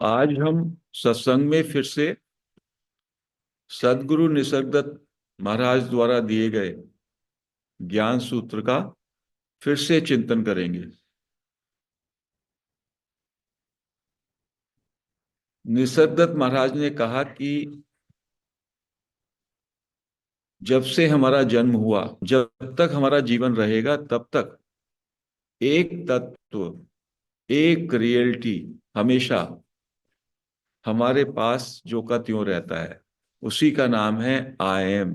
आज हम सत्संग में फिर से सदगुरु निसर्गदत्त महाराज द्वारा दिए गए ज्ञान सूत्र का फिर से चिंतन करेंगे। निसर्गदत्त महाराज ने कहा कि जब से हमारा जन्म हुआ, जब तक हमारा जीवन रहेगा, तब तक एक तत्व, एक रियलिटी हमेशा हमारे पास जो का त्यों रहता है। उसी का नाम है I am,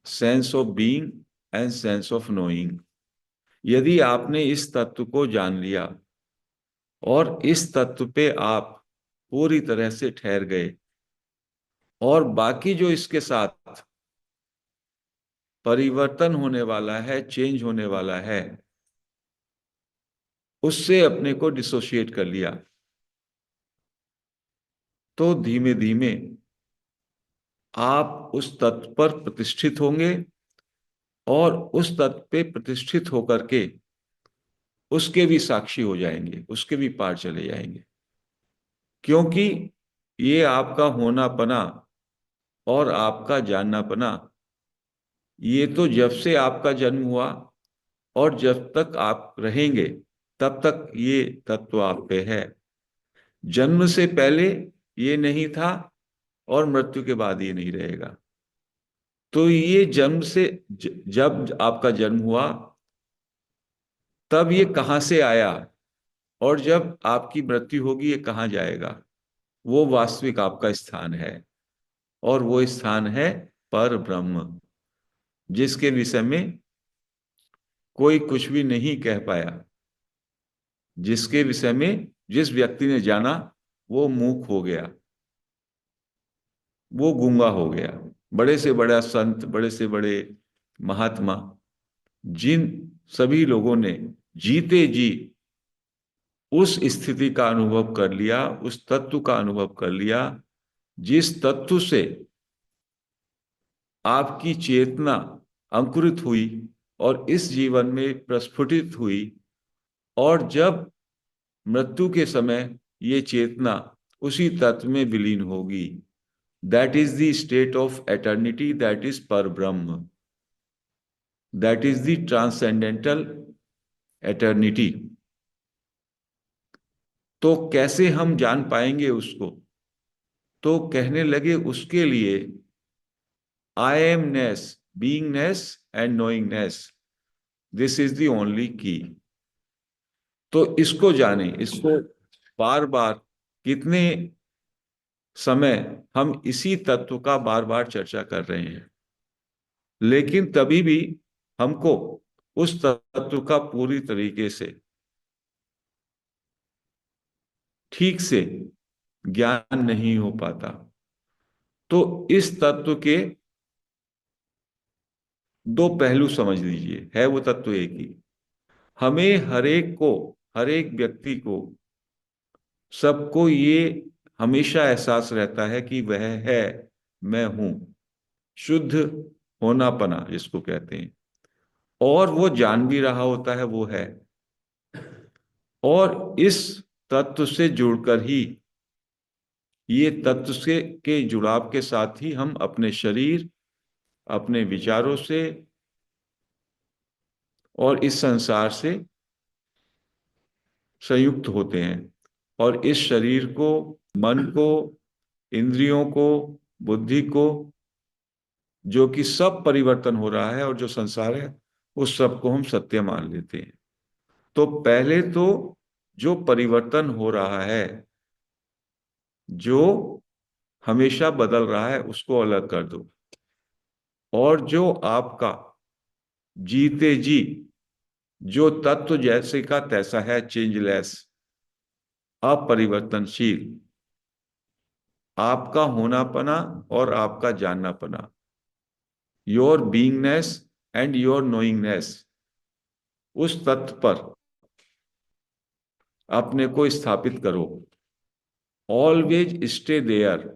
sense of being and sense of knowing. यदि आपने इस तत्व को जान लिया और इस तत्व पे आप पूरी तरह से ठहर गए, और बाकी जो इसके साथ परिवर्तन होने वाला है, चेंज होने वाला है, उससे अपने को डिसोशिएट कर लिया, तो धीमे धीमे आप उस तत्व पर प्रतिष्ठित होंगे और उस तत्व पे प्रतिष्ठित होकर के उसके भी साक्षी हो जाएंगे, उसके भी पार चले जाएंगे। क्योंकि ये आपका होनापना और आपका जाननापना, ये तो जब से आपका जन्म हुआ और जब तक आप रहेंगे तब तक ये तत्व आप पे है। जन्म से पहले ये नहीं था और मृत्यु के बाद ये नहीं रहेगा। तो ये जन्म से जब आपका जन्म हुआ तब ये कहाँ से आया, और जब आपकी मृत्यु होगी ये कहाँ जाएगा, वो वास्तविक आपका स्थान है। और वो स्थान है पर ब्रह्म, जिसके विषय में कोई कुछ भी नहीं कह पाया। जिसके विषय में जिस व्यक्ति ने जाना वो मूक हो गया, वो गूंगा हो गया। बड़े से बड़ा संत, बड़े से बड़े महात्मा, जिन सभी लोगों ने जीते जी उस स्थिति का अनुभव कर लिया, उस तत्व का अनुभव कर लिया, जिस तत्व से आपकी चेतना अंकुरित हुई और इस जीवन में प्रस्फुटित हुई, और जब मृत्यु के समय ये चेतना उसी तत्व में विलीन होगी। That is the state of eternity, that is पर ब्रह्म, that is the transcendental eternity. तो कैसे हम जान पाएंगे उसको? तो कहने लगे उसके लिए I amness, beingness and knowingness, this is the only key. तो इसको जाने, इसको बार बार, कितने समय हम इसी तत्व का बार बार चर्चा कर रहे हैं, लेकिन तभी भी हमको उस तत्व का पूरी तरीके से ठीक से ज्ञान नहीं हो पाता। तो इस तत्व के दो पहलू समझ लीजिए, है वो तत्व एक ही। हमें हर एक को, हर एक व्यक्ति को, सबको ये हमेशा एहसास रहता है कि वह है, मैं हूं, शुद्ध होनापना जिसको कहते हैं। और वो जान भी रहा होता है वो है। और इस तत्व से जुड़कर ही, ये तत्व से के जुड़ाव के साथ ही हम अपने शरीर, अपने विचारों से और इस संसार से संयुक्त होते हैं। और इस शरीर को, मन को, इंद्रियों को, बुद्धि को, जो कि सब परिवर्तन हो रहा है और जो संसार है, उस सब को हम सत्य मान लेते हैं। तो पहले तो जो परिवर्तन हो रहा है, जो हमेशा बदल रहा है, उसको अलग कर दो। और जो आपका जीते जी जो तत्व जैसे का तैसा है, चेंजलेस, अपरिवर्तनशील, आपका होनापना और आपका जाननापना, your beingness and your knowingness, उस तत्व पर अपने को स्थापित करो। Always stay there.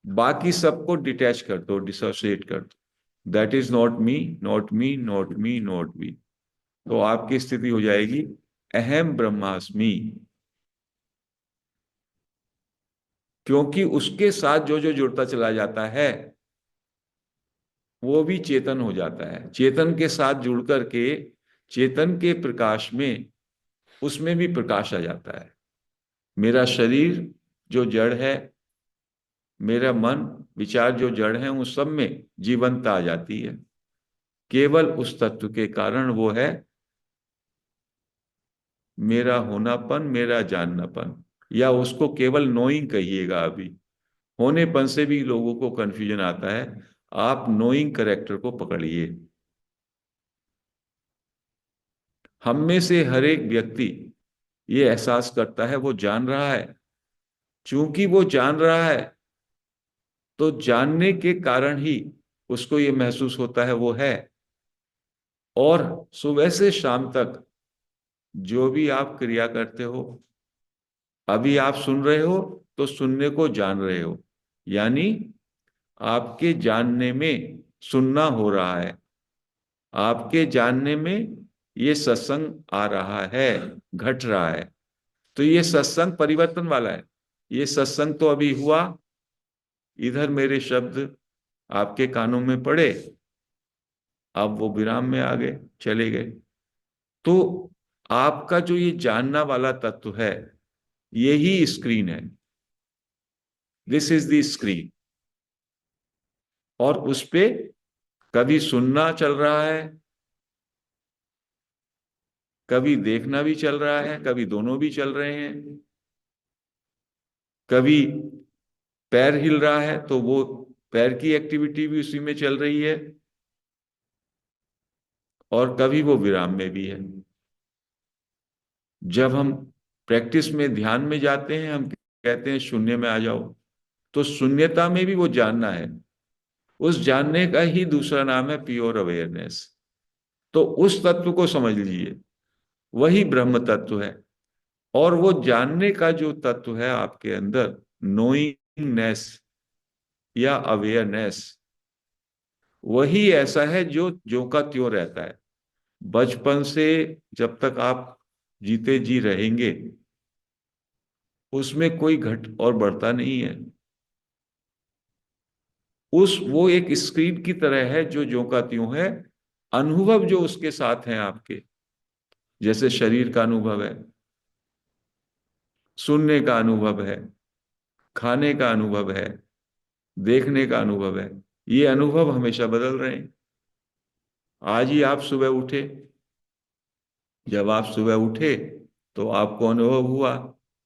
बाकी सबको डिटैच कर दो, डिसोसिएट कर दो। That is not me, not me, not me, not me. तो आपकी स्थिति हो जाएगी अहम ब्रह्मास्मि। क्योंकि उसके साथ जो जो जुड़ता चला जाता है वो भी चेतन हो जाता है। चेतन के साथ जुड़ करके चेतन के प्रकाश में उसमें भी प्रकाश आ जाता है। मेरा शरीर जो जड़ है, मेरा मन विचार जो जड़ है, उन सब में जीवंतता आ जाती है। केवल उस तत्व के कारण वो है मेरा होनापन, मेरा जाननापन, या उसको केवल नोइंग कहिएगा। अभी होनेपन से भी लोगों को कंफ्यूजन आता है। आप नोइंग करेक्टर को पकड़िए। हम में से हर एक व्यक्ति ये एहसास करता है वो जान रहा है। चूंकि वो जान रहा है तो जानने के कारण ही उसको ये महसूस होता है वो है। और सुबह से शाम तक जो भी आप क्रिया करते हो, अभी आप सुन रहे हो तो सुनने को जान रहे हो, यानी आपके जानने में सुनना हो रहा है। आपके जानने में ये सत्संग आ रहा है, घट रहा है। तो ये सत्संग परिवर्तन वाला है। ये सत्संग तो अभी हुआ, इधर मेरे शब्द आपके कानों में पड़े, अब वो विराम में आ गए, चले गए। तो आपका जो ये जानना वाला तत्व है, यही स्क्रीन है। This is the screen. और उस पे कभी सुनना चल रहा है, कभी देखना भी चल रहा है, कभी दोनों भी चल रहे हैं। कभी पैर हिल रहा है तो वो पैर की एक्टिविटी भी उसी में चल रही है, और कभी वो विराम में भी है। जब हम प्रैक्टिस में ध्यान में जाते हैं, हम कहते हैं शून्य में आ जाओ, तो शून्यता में भी वो जानना है। उस जानने का ही दूसरा नाम है प्योर अवेयरनेस। तो उस तत्व को समझ लीजिए, वही ब्रह्म तत्व है। और वो जानने का जो तत्व है आपके अंदर, नोइंगनेस या अवेयरनेस, वही ऐसा है जो ज्यों का त्यों रहता है। बचपन से जब तक आप जीते जी रहेंगे, उसमें कोई घट और बढ़ता नहीं है। उस वो एक स्क्रीन की तरह है जो ज्यों का त्यों है। अनुभव जो उसके साथ हैं आपके, जैसे शरीर का अनुभव है, सुनने का अनुभव है, खाने का अनुभव है, देखने का अनुभव है, ये अनुभव हमेशा बदल रहे हैं। आज ही आप सुबह उठे, जब आप सुबह उठे तो आपको अनुभव हुआ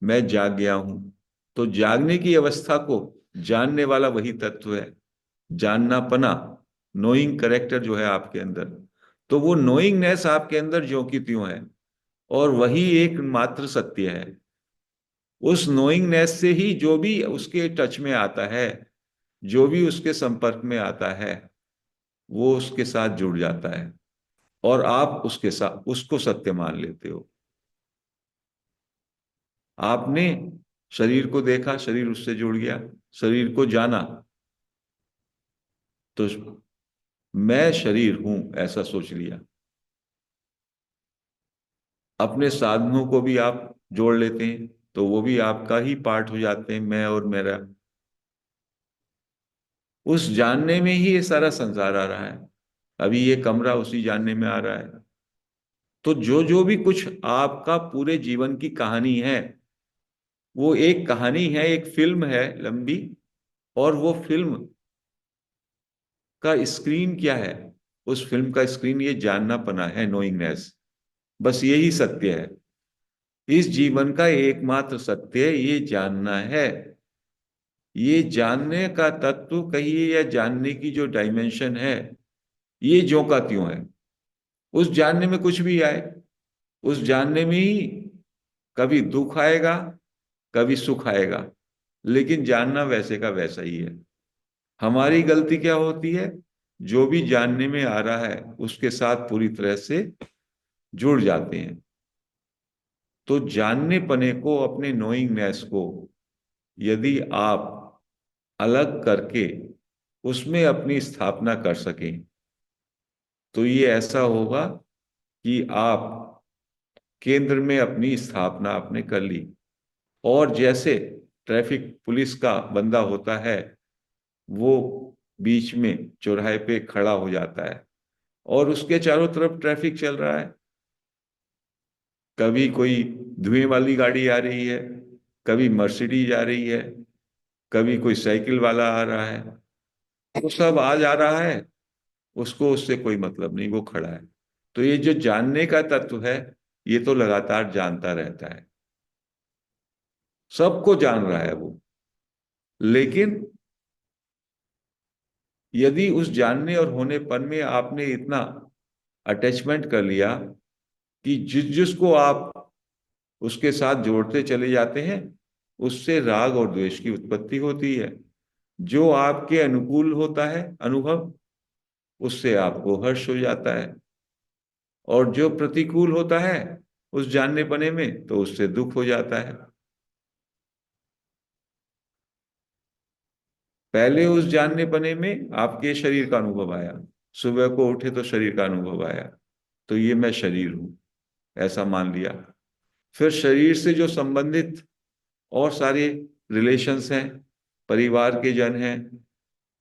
मैं जाग गया हूं। तो जागने की अवस्था को जानने वाला वही तत्व है, जाननापना, नोइंग करेक्टर जो है आपके अंदर। तो वो नोइंगनेस आपके अंदर ज्यों की त्यों है, और वही एक मात्र सत्य है। उस नोइंगनेस से ही जो भी उसके टच में आता है, जो भी उसके संपर्क में आता है, वो उसके साथ जुड़ जाता है, और आप उसके साथ उसको सत्य मान लेते हो। आपने शरीर को देखा, शरीर उससे जुड़ गया, शरीर को जाना, तो मैं शरीर हूं ऐसा सोच लिया। अपने साधनों को भी आप जोड़ लेते हैं तो वो भी आपका ही पार्ट हो जाते हैं, मैं और मेरा। उस जानने में ही ये सारा संसार आ रहा है। अभी ये कमरा उसी जानने में आ रहा है। तो जो जो भी कुछ आपका पूरे जीवन की कहानी है, वो एक कहानी है, एक फिल्म है लंबी। और वो फिल्म का स्क्रीन क्या है? उस फिल्म का स्क्रीन ये जानना पना है, नोइंगनेस। बस यही सत्य है। इस जीवन का एकमात्र सत्य ये जानना है। ये जानने का तत्व कहिए या जानने की जो डायमेंशन है, ये ज्यों का त्यों है। उस जानने में कुछ भी आए, उस जानने में ही कभी दुख आएगा, कभी सुख आएगा, लेकिन जानना वैसे का वैसा ही है। हमारी गलती क्या होती है? जो भी जानने में आ रहा है उसके साथ पूरी तरह से जुड़ जाते हैं। तो जानने पने को, अपने नोइंगनेस को, यदि आप अलग करके उसमें अपनी स्थापना कर सकें, तो ये ऐसा होगा कि आप केंद्र में अपनी स्थापना आपने कर ली। और जैसे ट्रैफिक पुलिस का बंदा होता है, वो बीच में चौराहे पे खड़ा हो जाता है और उसके चारों तरफ ट्रैफिक चल रहा है। कभी कोई धुएं वाली गाड़ी आ रही है, कभी मर्सिडीज आ रही है, कभी कोई साइकिल वाला आ रहा है, वो सब आ जा रहा है, उसको उससे कोई मतलब नहीं, वो खड़ा है। तो ये जो जानने का तत्व है, ये तो लगातार जानता रहता है, सबको जान रहा है वो। लेकिन यदि उस जानने और होनेपन में आपने इतना अटैचमेंट कर लिया कि जिसको आप उसके साथ जोड़ते चले जाते हैं, उससे राग और द्वेष की उत्पत्ति होती है। जो आपके अनुकूल होता है अनुभव, उससे आपको हर्ष हो जाता है, और जो प्रतिकूल होता है उस जानने पने में, तो उससे दुख हो जाता है। पहले उस जानने पने में आपके शरीर का अनुभव आया, सुबह को उठे तो शरीर का अनुभव आया, तो ये मैं शरीर हूं, ऐसा मान लिया। फिर शरीर से जो संबंधित और सारे रिलेशंस हैं, परिवार के जन हैं,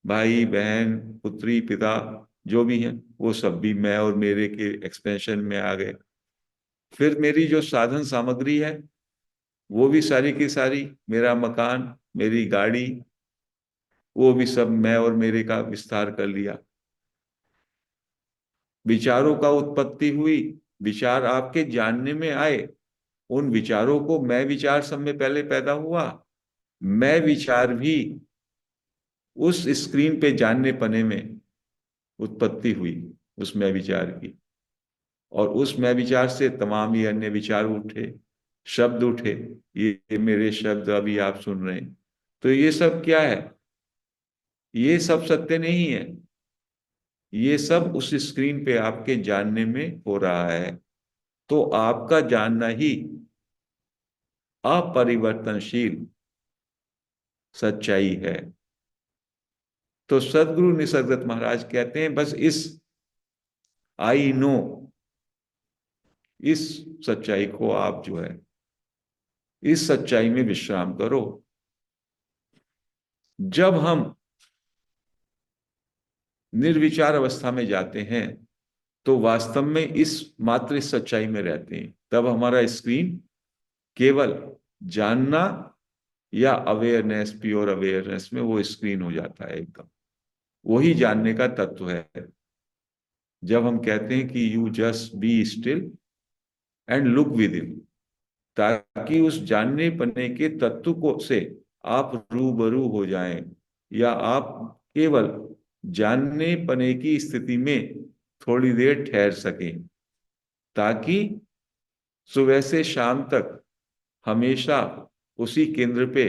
भाई बहन पुत्री पिता, जो भी हैं, वो सब भी मैं और मेरे के एक्सपेंशन में आ गए। फिर मेरी जो साधन सामग्री है, वो भी सारी की सारी, मेरा मकान, मेरी गाड़ी, वो भी सब मैं और मेरे का विस्तार कर लिया। विचारों का उत्पत्ति हुई, विचार आपके जानने में आए, उन विचारों को मैं विचार सब में पहले पैदा हुआ। मैं विचार भी उस स्क्रीन पे जानने पने में उत्पत्ति हुई, उस मैं विचार की। और उस मैं विचार से तमाम ही अन्य विचार उठे, शब्द उठे। ये मेरे शब्द अभी आप सुन रहे हैं। तो ये सब क्या है? ये सब सत्य नहीं है, ये सब उस स्क्रीन पे आपके जानने में हो रहा है। तो आपका जानना ही अपरिवर्तनशील सच्चाई है। तो सदगुरु निसर्गदत्त महाराज कहते हैं, बस इस आई नो, इस सच्चाई को आप जो है, इस सच्चाई में विश्राम करो। जब हम निर्विचार अवस्था में जाते हैं, तो वास्तव में इस मात्र इस सच्चाई में रहते हैं। तब हमारा स्क्रीन केवल जानना या अवेयरनेस, प्योर अवेयरनेस में वो स्क्रीन हो जाता है एकदम। वही जानने का तत्व है। जब हम कहते हैं कि you just be still and look with in, ताकि उस जानने पने के तत्व को से आप रूबरू हो जाएं, या आप केवल जानने पने की स्थिति में थोड़ी देर ठहर सकें, ताकि सुबह से शाम तक हमेशा उसी केंद्र पे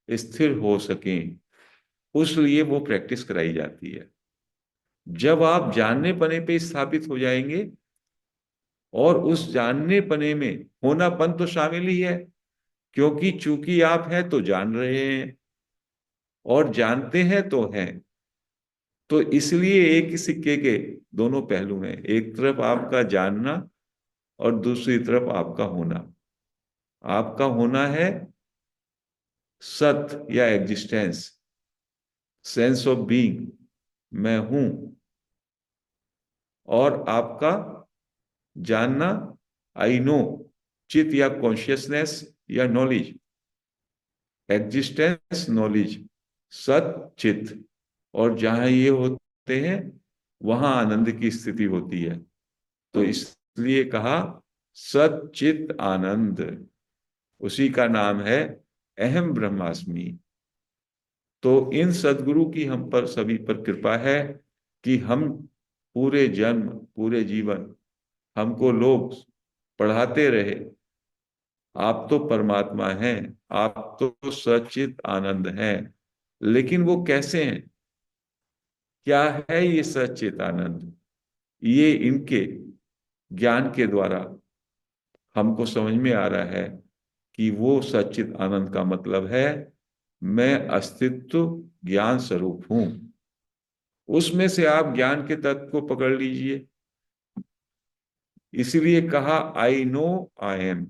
स्थिर हो सकें। उस लिए वो प्रैक्टिस कराई जाती है। जब आप जानने पने पे स्थापित हो जाएंगे, और उस जानने पने में होनापन तो शामिल ही है, क्योंकि चूंकि आप हैं तो जान रहे हैं, और जानते हैं तो हैं। तो इसलिए एक ही सिक्के के दोनों पहलू हैं, एक तरफ आपका जानना और दूसरी तरफ आपका होना। आपका होना है सत या एग्जिस्टेंस, सेंस ऑफ बीइंग, मैं हूं। और आपका जानना आई नो, चित या कॉन्शियसनेस या नॉलेज, एग्जिस्टेंस नॉलेज, सत चित। और जहां ये होते हैं, वहां आनंद की स्थिति होती है। तो इसलिए कहा सत चित आनंद, उसी का नाम है अहम ब्रह्मास्मि। तो इन सदगुरु की हम पर सभी पर कृपा है कि हम पूरे जन्म, पूरे जीवन हमको लोग पढ़ाते रहे, आप तो परमात्मा हैं, आप तो सच्चित आनंद हैं। लेकिन वो कैसे हैं? क्या है ये सच्चित आनंद? ये इनके ज्ञान के द्वारा हमको समझ में आ रहा है कि वो सच्चित आनंद का मतलब है मैं अस्तित्व ज्ञान स्वरूप हूं। उसमें से आप ज्ञान के तत्व को पकड़ लीजिए। इसीलिए कहा I know I am,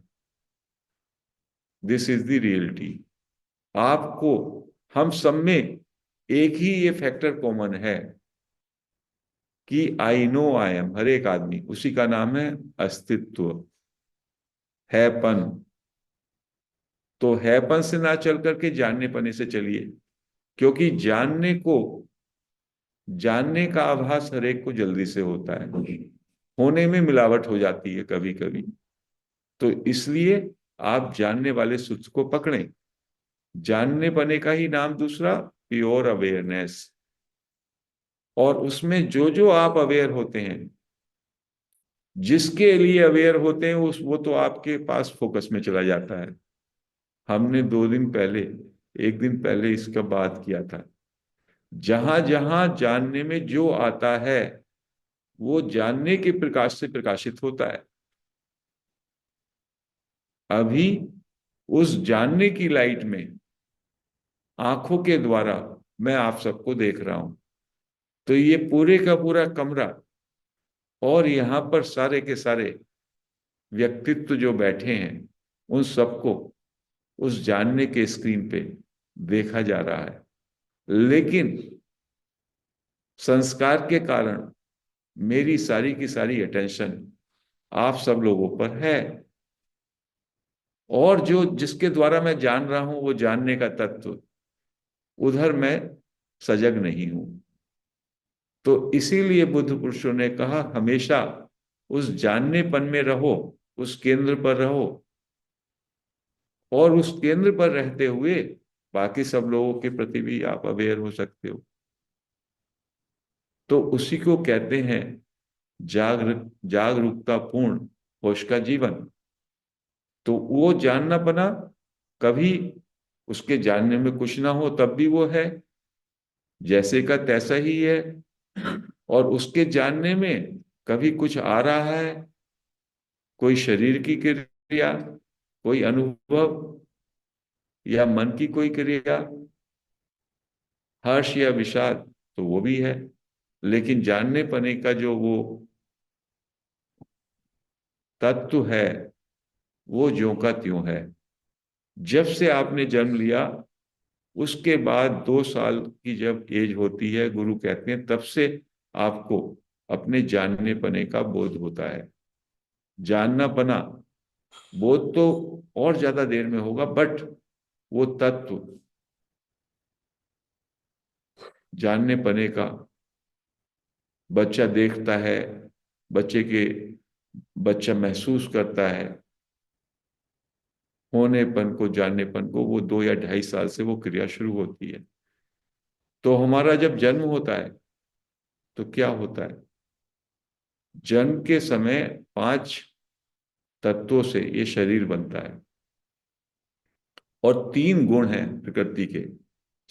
this is the reality. आपको, हम सब में एक ही ये फैक्टर कॉमन है कि आई नो आई एम, हर एक आदमी, उसी का नाम है अस्तित्व, हैपन। तो हैपन से ना चल करके जानने पने से चलिए, क्योंकि जानने का आभास हर एक को जल्दी से होता है, होने में मिलावट हो जाती है कभी कभी। तो इसलिए आप जानने वाले सूत्र को पकड़ें। जानने पने का ही नाम दूसरा प्योर अवेयरनेस। और उसमें जो जो आप अवेयर होते हैं, जिसके लिए अवेयर होते हैं, उस वो तो आपके पास फोकस में चला जाता है। हमने 2 दिन पहले, एक दिन पहले इसका बात किया था। जहां जहां जानने में जो आता है, वो जानने के प्रकाश से प्रकाशित होता है। अभी उस जानने की लाइट में, आंखों के द्वारा मैं आप सबको देख रहा हूं। तो ये पूरे का पूरा कमरा और यहां पर सारे के सारे व्यक्तित्व जो बैठे हैं, उन सबको उस जानने के स्क्रीन पे देखा जा रहा है। लेकिन संस्कार के कारण मेरी सारी की सारी अटेंशन आप सब लोगों पर है, और जो जिसके द्वारा मैं जान रहा हूं वो जानने का तत्व, उधर मैं सजग नहीं हूं। तो इसीलिए बुद्ध पुरुषों ने कहा, हमेशा उस जाननेपन में रहो, उस केंद्र पर रहो, और उस केंद्र पर रहते हुए बाकी सब लोगों के प्रति भी आप अवेयर हो सकते हो। तो उसी को कहते हैं जागरूकता पूर्ण होश का जीवन। तो वो जानना पना, कभी उसके जानने में कुछ ना हो तब भी वो है, जैसे का तैसा ही है। और उसके जानने में कभी कुछ आ रहा है, कोई शरीर की क्रिया, कोई अनुभव, या मन की कोई क्रिया, हर्ष या विषाद, तो वो भी है। लेकिन जानने पने का जो वो तत्व है, वो ज्यों का त्यों है। जब से आपने जन्म लिया, उसके बाद 2 साल की जब एज होती है, गुरु कहते हैं, तब से आपको अपने जानने पने का बोध होता है। जानना पना बोध तो और ज्यादा देर में होगा, बट वो तत्व जानने पने का, बच्चा देखता है, बच्चे के बच्चा महसूस करता है होनेपन को, जाननेपन को, वो 2 या 2.5 साल से वो क्रिया शुरू होती है। तो हमारा जब जन्म होता है, तो क्या होता है, जन्म के समय 5 तत्वों से ये शरीर बनता है। और 3 गुण हैं प्रकृति के,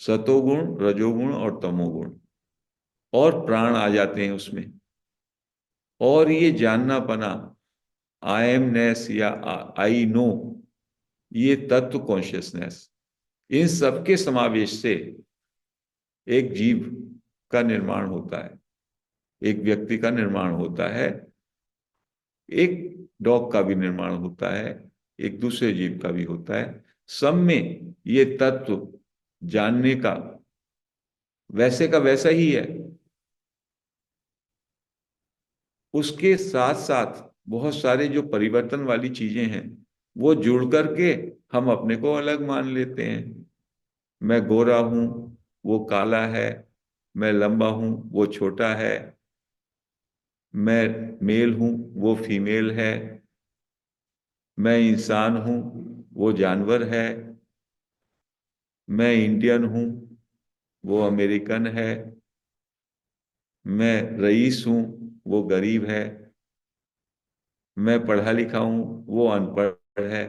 सतोगुण, रजोगुण और तमोगुण। और प्राण आ जाते हैं उसमें। और ये जानना पना, आई एमनेस या आई नो, ये तत्व कॉन्शियसनेस, इन सबके समावेश से एक जीव का निर्माण होता है, एक व्यक्ति का निर्माण होता है, एक डॉग का भी निर्माण होता है, एक दूसरे जीव का भी होता है। सब में ये तत्व जानने का वैसे का वैसा ही है। उसके साथ साथ बहुत सारे जो परिवर्तन वाली चीजें हैं, वो जुड़ करके हम अपने को अलग मान लेते हैं। मैं गोरा हूं, वो काला है। मैं लंबा हूं, वो छोटा है। मैं मेल हूं, वो फीमेल है। मैं इंसान हूं, वो जानवर है। मैं इंडियन हूं, वो अमेरिकन है। मैं रईस हूं, वो गरीब है। मैं पढ़ा लिखा हूं, वो अनपढ़ है।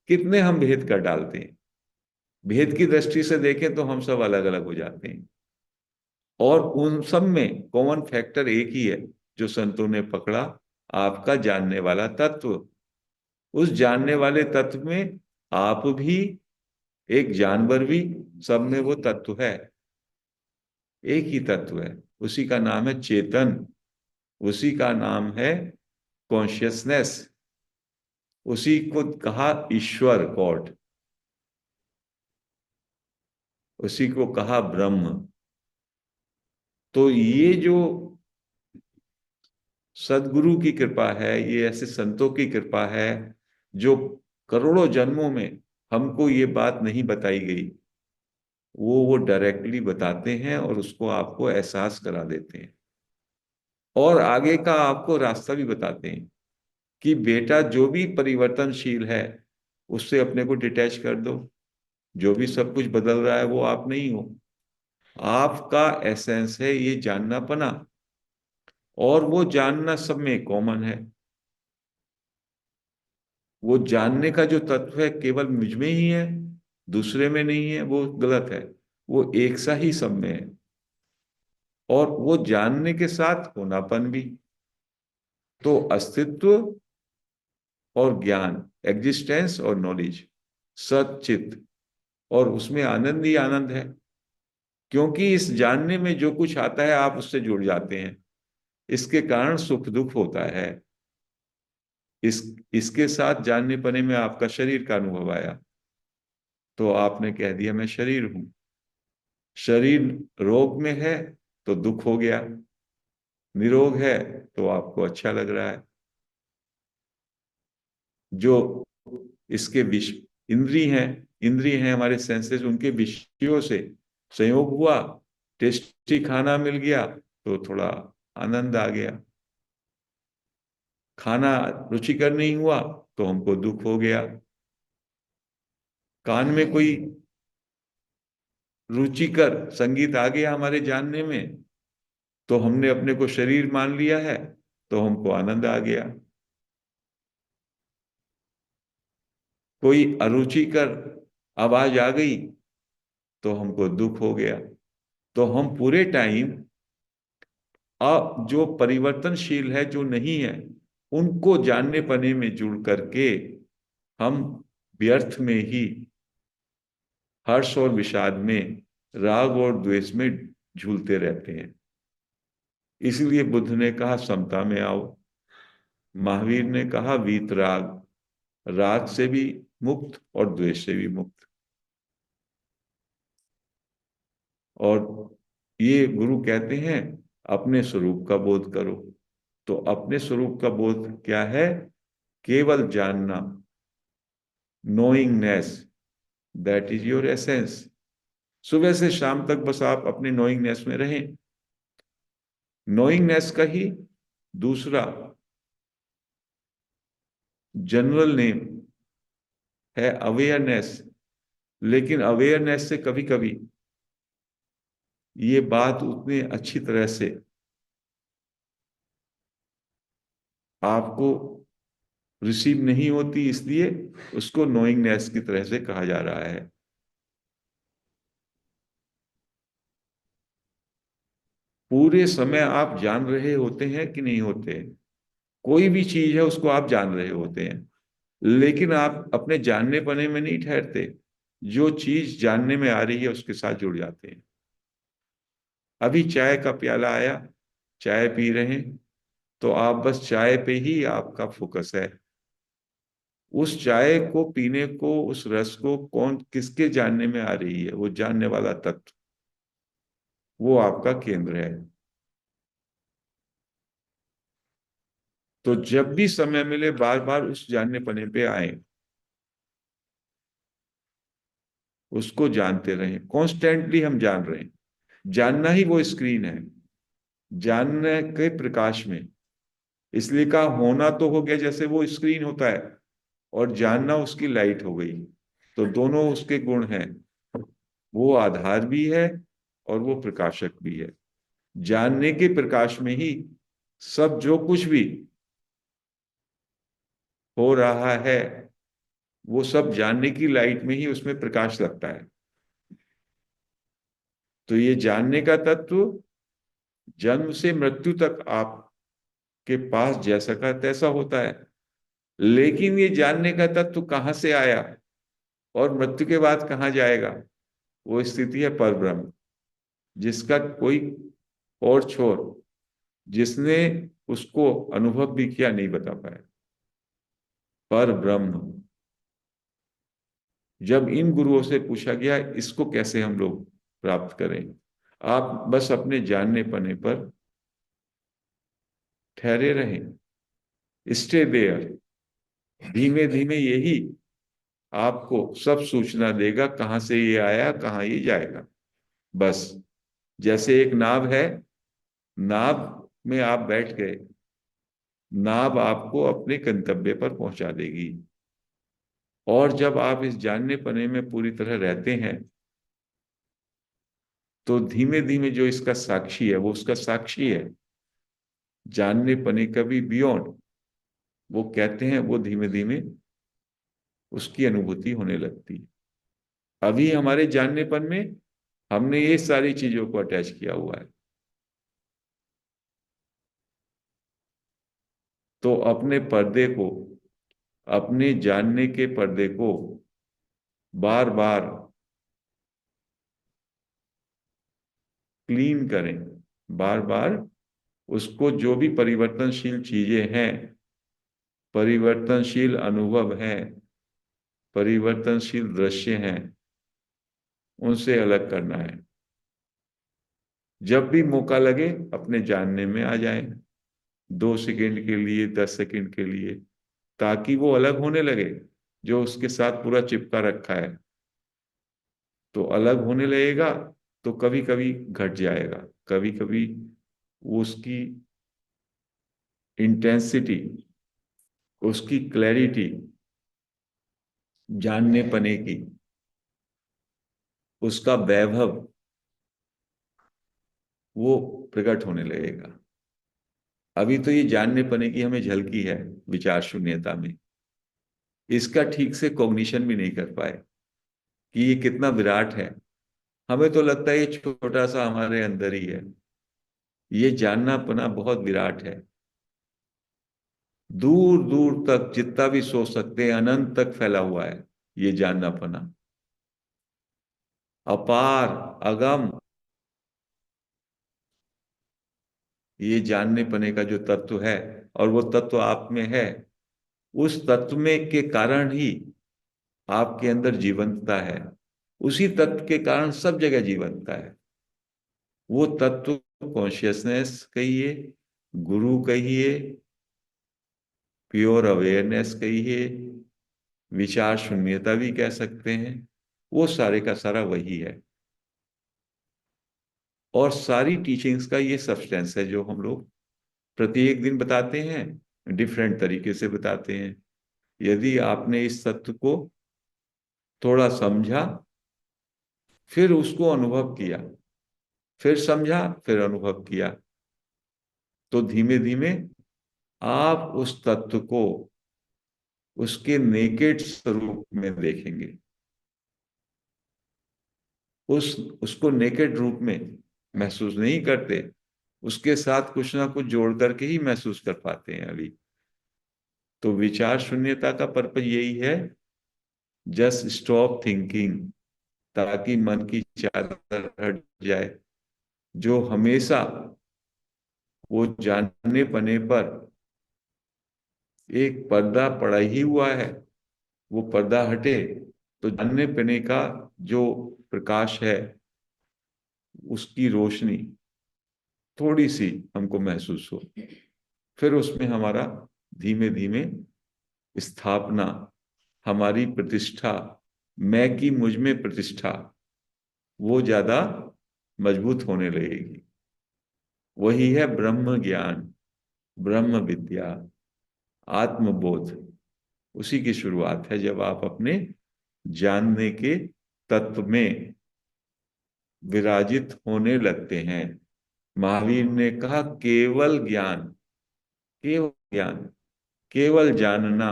कितने हम भेद कर डालते हैं। भेद की दृष्टि से देखें तो हम सब अलग अलग हो जाते हैं। और उन सब में कॉमन फैक्टर एक ही है, जो संतों ने पकड़ा, आपका जानने वाला तत्व। उस जानने वाले तत्व में आप भी, एक जानवर भी, सब में वो तत्व है। एक ही तत्व है, उसी का नाम है चेतन, उसी का नाम है कॉन्शियसनेस, उसी को कहा ईश्वर, गॉड। उसी को कहा ब्रह्म। तो ये जो सदगुरु की कृपा है, ये ऐसे संतों की कृपा है जो करोड़ों जन्मों में हमको ये बात नहीं बताई गई, वो डायरेक्टली बताते हैं और उसको आपको एहसास करा देते हैं, और आगे का आपको रास्ता भी बताते हैं कि बेटा जो भी परिवर्तनशील है उससे अपने को डिटैच कर दो। जो भी सब कुछ बदल रहा है वो आप नहीं हो। आपका एसेंस है ये जानना पना, और वो जानना सब में कॉमन है। वो जानने का जो तत्व है केवल मुझ में ही है, दूसरे में नहीं है, वो गलत है। वो एक सा ही सब में है, और वो जानने के साथ होनापन भी। तो अस्तित्व और ज्ञान, एग्जिस्टेंस और नॉलेज, सचित, और उसमें आनंद ही आनंद है। क्योंकि इस जानने में जो कुछ आता है आप उससे जुड़ जाते हैं, इसके कारण सुख दुख होता है। इस इसके साथ जानने पने में आपका शरीर का अनुभव आया, तो आपने कह दिया मैं शरीर हूं। शरीर रोग में है तो दुख हो गया, निरोग है तो आपको अच्छा लग रहा है। जो इसके विष इंद्री हैं हमारे सेंसेस, उनके विषयों से संयोग हुआ, टेस्टी खाना मिल गया तो थोड़ा आनंद आ गया। खाना रुचिकर नहीं हुआ तो हमको दुख हो गया। कान में कोई रुचिकर संगीत आ गया हमारे जानने में, तो हमने अपने को शरीर मान लिया है, तो हमको आनंद आ गया। कोई अरुचिकर आवाज आ गई तो हमको दुख हो गया। तो हम पूरे टाइम अब जो परिवर्तनशील है, जो नहीं है, उनको जानने पने में जुड़ करके हम व्यर्थ में ही हर्ष और विषाद में, राग और द्वेष में झूलते रहते हैं। इसलिए बुद्ध ने कहा समता में आओ, महावीर ने कहा वीतराग, राग से भी मुक्त और द्वेष से भी मुक्त। और ये गुरु कहते हैं अपने स्वरूप का बोध करो। तो अपने स्वरूप का बोध क्या है? केवल जानना, नोइंगनेस, दैट इज योर एसेंस। सुबह से शाम तक बस आप अपने नोइंगनेस में रहें। नोइंगनेस का ही दूसरा जनरल नेम है अवेयरनेस। लेकिन अवेयरनेस से कभी कभी ये बात उतनी अच्छी तरह से आपको रिसीव नहीं होती, इसलिए उसको नोइंगनेस की तरह से कहा जा रहा है। पूरे समय आप जान रहे होते हैं कि नहीं होते? कोई भी चीज है उसको आप जान रहे होते हैं, लेकिन आप अपने जानने पने में नहीं ठहरते। जो चीज जानने में आ रही है उसके साथ जुड़ जाते हैं। अभी चाय का प्याला आया, चाय पी रहे हैं, तो आप बस चाय पे ही आपका फोकस है। उस चाय को पीने को, उस रस को कौन किसके जानने में आ रही है, वो जानने वाला तत्व, वो आपका केंद्र है। तो जब भी समय मिले बार बार उस जानने पने पे आए, उसको जानते रहें। कॉन्स्टेंटली हम जान रहे हैं। जानना ही वो स्क्रीन है, जानने के प्रकाश में। इसलिए कहा होना तो हो गया जैसे वो स्क्रीन होता है, और जानना उसकी लाइट हो गई। तो दोनों उसके गुण हैं। वो आधार भी है और वो प्रकाशक भी है। जानने के प्रकाश में ही सब जो कुछ भी हो रहा है, वो सब जानने की लाइट में ही उसमें प्रकाश लगता है। तो ये जानने का तत्व जन्म से मृत्यु तक आपके पास जैसा का तैसा होता है। लेकिन ये जानने का तत्व कहाँ से आया और मृत्यु के बाद कहाँ जाएगा, वो स्थिति है पर ब्रह्म, जिसका कोई और छोर, जिसने उसको अनुभव भी किया, नहीं बता पाया। पर ब्रह्म। जब इन गुरुओं से पूछा गया इसको कैसे हम लोग प्राप्त करें, आप बस अपने जानने पने पर ठहरे रहें, स्टे देयर। धीमे धीमे यही आपको सब सूचना देगा, कहाँ से ये आया, कहाँ ये जाएगा। बस जैसे एक नाव है, नाव में आप बैठ गए, नाव आपको अपने गंतव्य पर पहुंचा देगी। और जब आप इस जानने पने में पूरी तरह रहते हैं, तो धीमे धीमे जो इसका साक्षी है वो उसका साक्षी है। जानने पने का भी बियॉन्ड, वो कहते हैं, वो धीमे धीमे उसकी अनुभूति होने लगती है। अभी हमारे जाननेपन में हमने ये सारी चीजों को अटैच किया हुआ है। तो अपने पर्दे को, अपने जानने के पर्दे को बार बार क्लीन करें, बार बार उसको, जो भी परिवर्तनशील चीजें हैं, परिवर्तनशील अनुभव हैं, परिवर्तनशील दृश्य हैं, उनसे अलग करना है। जब भी मौका लगे अपने जानने में आ जाएं, 2 सेकंड के लिए, 10 सेकंड के लिए, ताकि वो अलग होने लगे। जो उसके साथ पूरा चिपका रखा है तो अलग होने लगेगा, तो कभी कभी घट जाएगा, कभी कभी उसकी इंटेंसिटी, उसकी क्लैरिटी, जानने पने की, उसका वैभव, वो प्रकट होने लगेगा। अभी तो ये जानने पने की हमें झलकी है विचार शून्यता में, इसका ठीक से कॉग्निशन भी नहीं कर पाए कि ये कितना विराट है। हमें तो लगता है ये छोटा सा हमारे अंदर ही है। ये जानना पना बहुत विराट है, दूर दूर तक जितना भी सोच सकते हैं अनंत तक फैला हुआ है ये जानना पना, अपार, अगम। ये जानने पने का जो तत्व है, और वो तत्व आप में है, उस तत्व में के कारण ही आपके अंदर जीवंतता है। उसी तत्व के कारण सब जगह जीवंतता है। वो तत्व, कॉन्शियसनेस कहिए, गुरु कहिए, प्योर अवेयरनेस कहिए, विचार शून्यता भी कह सकते हैं, वो सारे का सारा वही है। और सारी टीचिंग्स का ये सब्सटेंस है जो हम लोग प्रत्येक दिन बताते हैं, डिफरेंट तरीके से बताते हैं। यदि आपने इस तत्व को थोड़ा समझा, फिर उसको अनुभव किया, फिर समझा, फिर अनुभव किया, तो धीमे धीमे आप उस तत्व को उसके नेकेड स्वरूप में देखेंगे। उसको नेकेड रूप में महसूस नहीं करते, उसके साथ कुछ ना कुछ जोड़ करके ही महसूस कर पाते हैं अभी। तो विचार शून्यता का पर्पज यही है, जस्ट स्टॉप थिंकिंग, ताकि मन की चादर हट जाए, जो हमेशा वो जानने पने पर एक पर्दा पड़ा ही हुआ है। वो पर्दा हटे तो जानने पने का जो प्रकाश है, उसकी रोशनी थोड़ी सी हमको महसूस हो, फिर उसमें हमारा धीमे धीमे स्थापना, हमारी प्रतिष्ठा, मैं की मुझ में प्रतिष्ठा, वो ज्यादा मजबूत होने लगेगी। वही है ब्रह्म ज्ञान, ब्रह्म विद्या, आत्मबोध। उसी की शुरुआत है जब आप अपने जानने के तत्व में विराजित होने लगते हैं। महावीर ने कहा केवल ज्ञान, केवल ज्ञान, केवल जानना,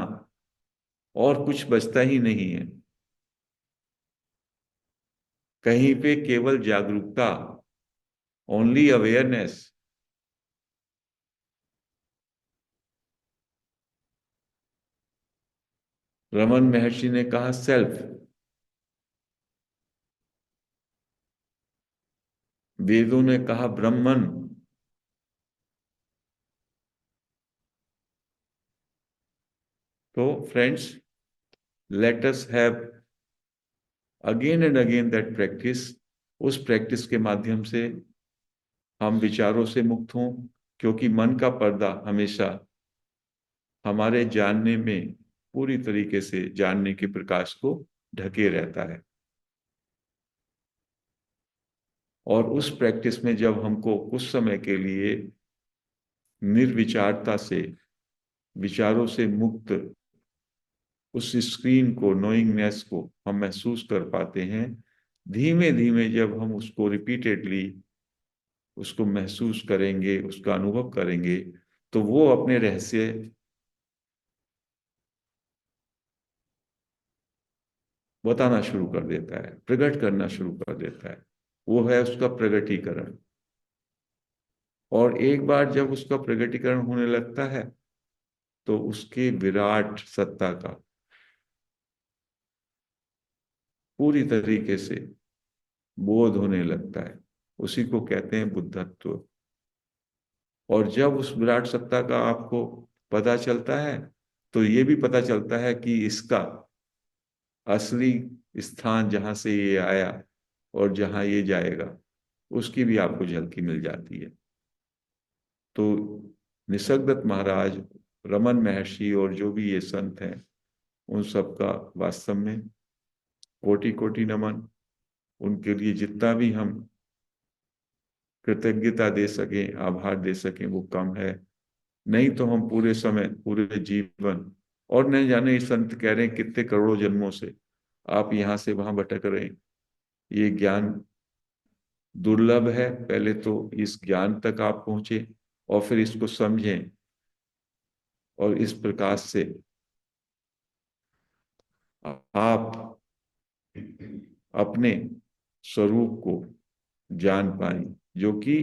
और कुछ बचता ही नहीं है। कहीं पे केवल जागरूकता, ओनली अवेयरनेस। रमन महर्षि ने कहा सेल्फ, वेदों ने कहा ब्रह्मन। तो friends, let us have again and again that practice, उस प्रैक्टिस के माध्यम से हम विचारों से मुक्त हों, क्योंकि मन का पर्दा हमेशा हमारे जानने में, पूरी तरीके से जानने के प्रकाश को ढके रहता है। और उस प्रैक्टिस में जब हमको कुछ समय के लिए निर्विचारता से, विचारों से मुक्त उस स्क्रीन को, नोइंगनेस को हम महसूस कर पाते हैं, धीमे धीमे जब हम उसको रिपीटेडली उसको महसूस करेंगे, उसका अनुभव करेंगे, तो वो अपने रहस्य बताना शुरू कर देता है, प्रकट करना शुरू कर देता है। वो है उसका प्रगटीकरण। और एक बार जब उसका प्रगटीकरण होने लगता है, तो उसके विराट सत्ता का पूरी तरीके से बोध होने लगता है। उसी को कहते हैं बुद्धत्व। और जब उस विराट सत्ता का आपको पता चलता है, तो ये भी पता चलता है कि इसका असली स्थान जहां से ये आया और जहां ये जाएगा, उसकी भी आपको झलकी मिल जाती है। तो निसर्गदत्त महाराज, रमन महर्षि और जो भी ये संत हैं, उन सबका वास्तव में कोटि कोटि नमन। उनके लिए जितना भी हम कृतज्ञता दे सकें, आभार दे सकें, वो कम है। नहीं तो हम पूरे समय, पूरे जीवन, और नहीं जाने ये संत कह रहे हैं कितने करोड़ों जन्मों से आप यहाँ से वहां भटक रहे हैं। ये ज्ञान दुर्लभ है। पहले तो इस ज्ञान तक आप पहुंचे और फिर इसको समझें, और इस प्रकाश से आप अपने स्वरूप को जान पाए, जो कि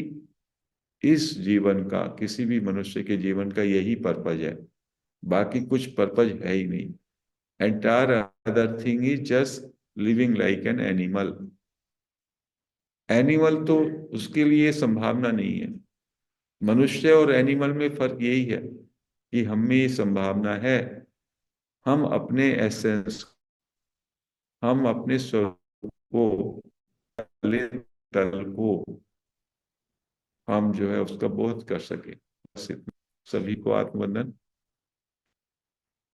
इस जीवन का, किसी भी मनुष्य के जीवन का यही पर्पज है। बाकी कुछ पर्पज है ही नहीं। Entire other thing is just living like an animal. Animal तो उसके लिए संभावना नहीं है। मनुष्य और एनिमल में फर्क यही है कि हम में ये संभावना है। हम अपने एसेंस, हम अपने स्वरूप को, तल को हम जो है उसका बोध कर सके। बस इतना। सभी को आत्मवंदन।